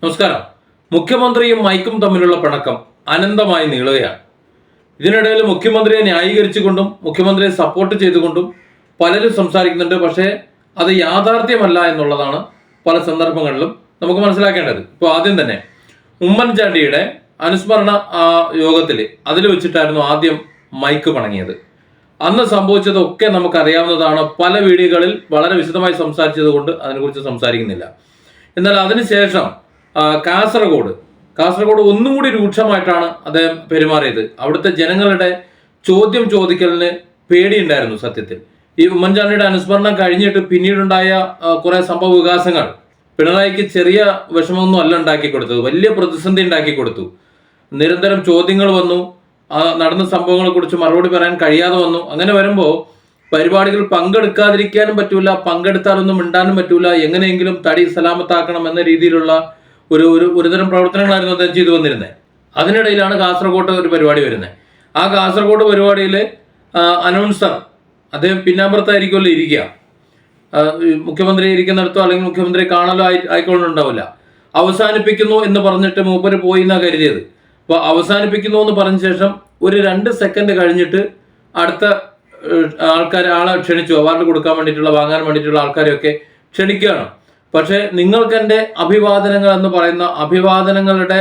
നമസ്കാരം. മുഖ്യമന്ത്രിയും മൈക്കും തമ്മിലുള്ള പിണക്കം അനന്തമായി നീളുകയാണ്. ഇതിനിടയിൽ മുഖ്യമന്ത്രിയെ ന്യായീകരിച്ചുകൊണ്ടും മുഖ്യമന്ത്രിയെ സപ്പോർട്ട് ചെയ്തുകൊണ്ടും പലരും സംസാരിക്കുന്നുണ്ട്. പക്ഷേ അത് യാഥാർത്ഥ്യമല്ല എന്നുള്ളതാണ് പല സന്ദർഭങ്ങളിലും നമുക്ക് മനസ്സിലാക്കേണ്ടത്. ഇപ്പോൾ ആദ്യം തന്നെ ഉമ്മൻചാണ്ടിയുടെ അനുസ്മരണ യോഗത്തിൽ അതിൽ വെച്ചിട്ടായിരുന്നു ആദ്യം മൈക്ക് പണങ്ങിയത്. അന്ന് സംഭവിച്ചതൊക്കെ നമുക്കറിയാവുന്നതാണ്. പല വീഡിയോകളിൽ വളരെ വിശദമായി സംസാരിച്ചത് കൊണ്ട് അതിനെക്കുറിച്ച് സംസാരിക്കുന്നില്ല. എന്നാൽ അതിനുശേഷം കാസർഗോഡ് ഒന്നും കൂടി രൂക്ഷമായിട്ടാണ് അദ്ദേഹം പെരുമാറിയത്. അവിടുത്തെ ജനങ്ങളുടെ ചോദ്യം ചോദിക്കലിന് പേടിയുണ്ടായിരുന്നു. സത്യത്തിൽ ഈ ഉമ്മൻചാണ്ടിയുടെ അനുസ്മരണം കഴിഞ്ഞിട്ട് പിന്നീടുണ്ടായ കുറെ സംഭവ വികാസങ്ങൾ പിണറായിക്ക് ചെറിയ വിഷമമൊന്നും അല്ല ഉണ്ടാക്കി കൊടുത്തത്, വലിയ പ്രതിസന്ധി ഉണ്ടാക്കി കൊടുത്തു. നിരന്തരം ചോദ്യങ്ങൾ വന്നു, നടന്ന സംഭവങ്ങളെ കുറിച്ച് മറുപടി പറയാൻ കഴിയാതെ വന്നു. അങ്ങനെ വരുമ്പോൾ പരിപാടികൾ പങ്കെടുക്കാതിരിക്കാനും പറ്റൂല, പങ്കെടുത്താലൊന്നും മിണ്ടാനും പറ്റൂല, എങ്ങനെയെങ്കിലും തടി സലാമത്താക്കണം എന്ന രീതിയിലുള്ള ഒരുതരം പ്രവർത്തനങ്ങളായിരുന്നു അദ്ദേഹം ചെയ്തു വന്നിരുന്നത്. അതിനിടയിലാണ് കാസർഗോഡ് ഒരു പരിപാടി വരുന്നത്. ആ കാസർഗോഡ് പരിപാടിയിൽ അനൗൺസർ അദ്ദേഹം പിന്നാമ്പുറത്തായിരിക്കുമല്ലോ ഇരിക്കുക, മുഖ്യമന്ത്രി ഇരിക്കുന്നിടത്തോ അല്ലെങ്കിൽ മുഖ്യമന്ത്രി കാണലോ ആയിക്കൊള്ളുന്നുണ്ടാവില്ല. അവസാനിപ്പിക്കുന്നു എന്ന് പറഞ്ഞിട്ട് മൂപ്പര് പോയി എന്നാണ് കരുതിയത്. അപ്പോൾ അവസാനിപ്പിക്കുന്നു എന്ന് പറഞ്ഞ ശേഷം ഒരു 2 സെക്കൻഡ് കഴിഞ്ഞിട്ട് അടുത്ത ആളെ ക്ഷണിച്ചു, അവാർഡ് കൊടുക്കാൻ വേണ്ടിയിട്ടുള്ള, വാങ്ങാൻ വേണ്ടിയിട്ടുള്ള ആൾക്കാരെയൊക്കെ ക്ഷണിക്കുകയാണ്. പക്ഷേ നിങ്ങൾക്ക് എൻ്റെ അഭിവാദനങ്ങൾ എന്ന് പറയുന്ന അഭിവാദനങ്ങളുടെ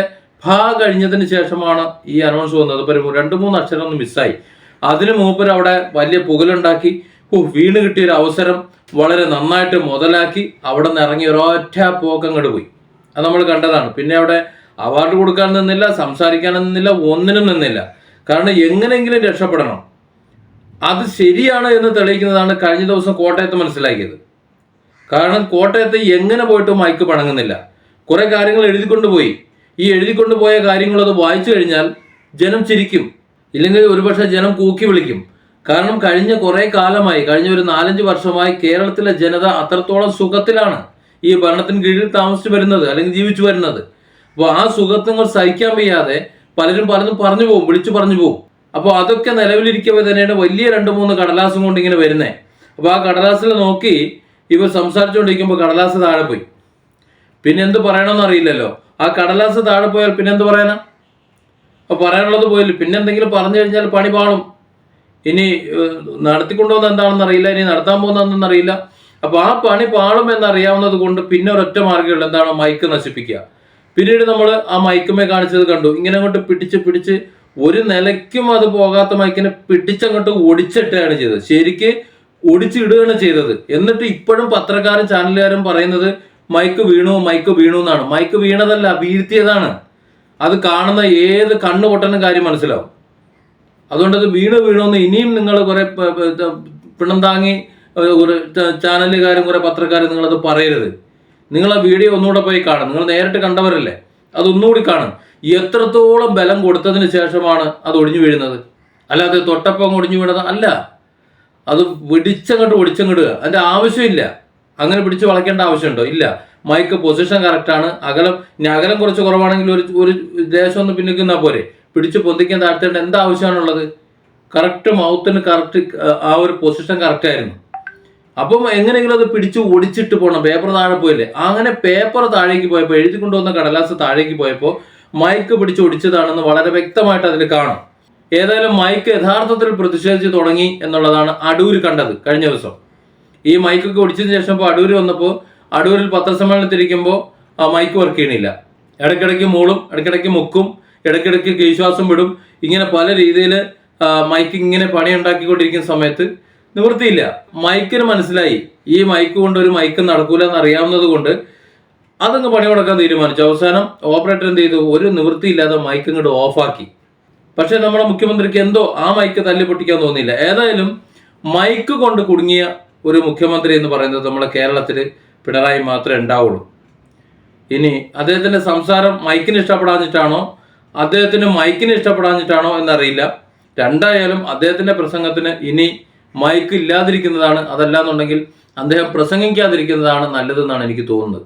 കഴിഞ്ഞതിന് ശേഷമാണ് ഈ അനൗൺസ് വന്നത്. ഇപ്പോൾ 2-3 അക്ഷരം ഒന്ന് മിസ്സായി. അതിന് മൂപ്പര് അവിടെ വലിയ പുകലുണ്ടാക്കി വീണ് കിട്ടിയൊരു അവസരം വളരെ നന്നായിട്ട് മുതലാക്കി അവിടെ നിന്ന് ഇറങ്ങി ഒരൊറ്റ പോക്കങ്ങോട്ട് പോയി. അത് നമ്മൾ കണ്ടതാണ്. പിന്നെ അവിടെ അവാർഡ് കൊടുക്കാൻ നിന്നില്ല, സംസാരിക്കാൻ നിന്നില്ല, ഒന്നിനും നിന്നില്ല. കാരണം എങ്ങനെയെങ്കിലും രക്ഷപ്പെടണം. അത് ശരിയാണ് എന്ന് തെളിയിക്കുന്നതാണ് കഴിഞ്ഞ ദിവസം കോട്ടയത്ത് മനസ്സിലാക്കിയത്. കാരണം കോട്ടയത്ത് എങ്ങനെ പോയിട്ട് മൈക്ക് പണങ്ങുന്നില്ല. കുറെ കാര്യങ്ങൾ എഴുതിക്കൊണ്ടുപോയി. ഈ എഴുതിക്കൊണ്ടുപോയ കാര്യങ്ങൾ അത് വായിച്ചു കഴിഞ്ഞാൽ ജനം ചിരിക്കും, ഇല്ലെങ്കിൽ ഒരുപക്ഷെ ജനം കൂക്കി വിളിക്കും. കാരണം കഴിഞ്ഞ കുറെ കാലമായി, കഴിഞ്ഞ ഒരു 4-5 വർഷമായി കേരളത്തിലെ ജനത അത്രത്തോളം സുഖത്തിലാണ് ഈ ഭരണത്തിന് കീഴിൽ താമസിച്ചു വരുന്നത് അല്ലെങ്കിൽ ജീവിച്ചു വരുന്നത്. അപ്പോൾ ആ സുഖത്വങ്ങൾ സഹിക്കാൻ വയ്യാതെ പലരും പറഞ്ഞു പോകും, വിളിച്ചു പറഞ്ഞു പോകും. അപ്പോൾ അതൊക്കെ നിലവിലിരിക്കവേ തന്നെയാണ് വലിയ 2-3 കടലാസും കൊണ്ട് ഇങ്ങനെ വരുന്നത്. അപ്പോൾ ആ കടലാസിൽ നോക്കി ഇവർ സംസാരിച്ചുകൊണ്ടിരിക്കുമ്പോൾ കടലാസ് താഴെ പോയി. പിന്നെ എന്ത് പറയണമെന്ന് അറിയില്ലല്ലോ. ആ കടലാസ് താഴെ പോയാൽ പിന്നെ എന്ത് പറയാനാ? അപ്പോൾ പറയാനുള്ളത് പോയില്ല. പിന്നെ എന്തെങ്കിലും പറഞ്ഞു കഴിഞ്ഞാൽ പണി പാളും. ഇനി നടത്തിക്കൊണ്ടുപോകുന്ന എന്താണെന്ന് അറിയില്ല, ഇനി നടത്താൻ പോകുന്നതെന്ന് അറിയില്ല. അപ്പോൾ ആ പണി പാളും എന്നറിയാവുന്നത് കൊണ്ട് പിന്നെ ഒരൊറ്റ മാർഗ്ഗമുള്ളൂ, എന്താണ്? മൈക്ക് നശിപ്പിക്കുക. പിന്നീട് നമ്മൾ ആ മൈക്കുമേ കാണിച്ചത് കണ്ടു. ഇങ്ങനെ അങ്ങോട്ട് പിടിച്ച് ഒരു നിലയ്ക്കും അത് പോകാത്ത മൈക്കിനെ പിടിച്ചങ്ങോട്ട് ഒടിച്ചിട്ടാണ് ചെയ്തത്. ശരിക്ക് ഒടിച്ചിടുകയാണ് ചെയ്തത്. എന്നിട്ട് ഇപ്പോഴും പത്രക്കാരും ചാനലുകാരും പറയുന്നത് മൈക്ക് വീണു എന്നാണ്. മൈക്ക് വീണതല്ല, വീഴ്ത്തിയതാണ്. അത് കാണുന്ന ഏത് കണ്ണു പൊട്ടനും കാര്യം മനസ്സിലാവും. അതുകൊണ്ട് അത് വീണു എന്ന് ഇനിയും നിങ്ങൾ കുറെ പിണം താങ്ങി ഒരു ചാനലുകാരും കുറെ പത്രക്കാരും നിങ്ങളത് പറയരുത്. നിങ്ങൾ ആ വീഡിയോ ഒന്നുകൂടെ പോയി കാണും. നിങ്ങൾ നേരിട്ട് കണ്ടവരല്ലേ, അതൊന്നുകൂടി കാണും. എത്രത്തോളം ബലം കൊടുത്തതിന് ശേഷമാണ് അത് ഒടിഞ്ഞു വീഴുന്നത്. അല്ലാതെ തൊട്ടപ്പം ഒടിഞ്ഞു വീണത് അല്ല. അത് ഒടിച്ചങ്ങിടുക. അതിൻ്റെ ആവശ്യമില്ല. അങ്ങനെ പിടിച്ച് വളയ്ക്കേണ്ട ആവശ്യമുണ്ടോ? ഇല്ല. മൈക്ക് പൊസിഷൻ കറക്റ്റാണ്. അകലം കുറച്ച് കുറവാണെങ്കിൽ ഒരു ദേശം ഒന്ന് പിന്നിക്കുന്നാൽ പോരെ. പിടിച്ച് പൊന്തിക്കാൻ താഴ്ത്തേണ്ട എന്താ ആവശ്യമാണുള്ളത്? കറക്റ്റ് മൗത്തിന് കറക്റ്റ് ആ ഒരു പൊസിഷൻ കറക്റ്റായിരുന്നു. അപ്പം എങ്ങനെയെങ്കിലും അത് പിടിച്ച് ഒടിച്ചിട്ട് പോകണം. പേപ്പർ താഴെ പോയില്ലേ? അങ്ങനെ പേപ്പർ താഴേക്ക് പോയപ്പോൾ, എഴുതി കൊണ്ടുവന്ന കടലാസ് താഴേക്ക് പോയപ്പോൾ മൈക്ക് പിടിച്ച് ഒടിച്ചതാണെന്ന് വളരെ വ്യക്തമായിട്ട് അതിൽ കാണാം. ഏതായാലും മൈക്ക് യഥാർത്ഥത്തിൽ പ്രതിഷേധിച്ച് തുടങ്ങി എന്നുള്ളതാണ് അടൂര് കണ്ടത് കഴിഞ്ഞ ദിവസം. ഈ മൈക്കൊക്കെ ഒടിച്ചതിന് ശേഷം ഇപ്പോൾ അടൂര് വന്നപ്പോൾ അടൂരിൽ പത്രസമ്മേളനത്തിരിക്കുമ്പോൾ ആ മൈക്ക് വർക്ക് ചെയ്യണില്ല. ഇടയ്ക്കിടയ്ക്ക് മൂളും, ഇടയ്ക്കിടയ്ക്ക് മുക്കും, ഇടയ്ക്കിടയ്ക്ക് കീശ്വാസം വിടും. ഇങ്ങനെ പല രീതിയിൽ മൈക്ക് ഇങ്ങനെ പണി ഉണ്ടാക്കിക്കൊണ്ടിരിക്കുന്ന സമയത്ത് നിവൃത്തിയില്ല. മൈക്കിന് മനസ്സിലായി ഈ മൈക്ക് കൊണ്ട് ഒരു മൈക്ക് നടക്കൂല എന്ന് അറിയാവുന്നത് കൊണ്ട് അതങ്ങ് പണി കൊടുക്കാൻ തീരുമാനിച്ചു. അവസാനം ഓപ്പറേറ്റർ എന്ത് ചെയ്തു? ഒരു നിവൃത്തിയില്ലാതെ മൈക്ക് ഇങ്ങോട്ട് ഓഫാക്കി. പക്ഷെ നമ്മുടെ മുഖ്യമന്ത്രിക്ക് എന്തോ ആ മൈക്ക് തല്ലി പൊട്ടിക്കാൻ തോന്നിയില്ല. ഏതായാലും മൈക്ക് കൊണ്ട് കുടുങ്ങിയ ഒരു മുഖ്യമന്ത്രി എന്ന് പറയുന്നത് നമ്മളെ കേരളത്തിൽ പിണറായി മാത്രമേ ഉണ്ടാവുള്ളൂ. ഇനി അദ്ദേഹത്തിൻ്റെ സംസാരം മൈക്കിന് ഇഷ്ടപ്പെടാഞ്ഞിട്ടാണോ അദ്ദേഹത്തിന് മൈക്കിന് ഇഷ്ടപ്പെടാഞ്ഞിട്ടാണോ എന്നറിയില്ല. രണ്ടായാലും അദ്ദേഹത്തിൻ്റെ പ്രസംഗത്തിന് ഇനി മൈക്ക് ഇല്ലാതിരിക്കുന്നതാണ്, അതല്ലാന്നുണ്ടെങ്കിൽ അദ്ദേഹം പ്രസംഗിക്കാതിരിക്കുന്നതാണ് നല്ലതെന്നാണ് എനിക്ക് തോന്നുന്നത്.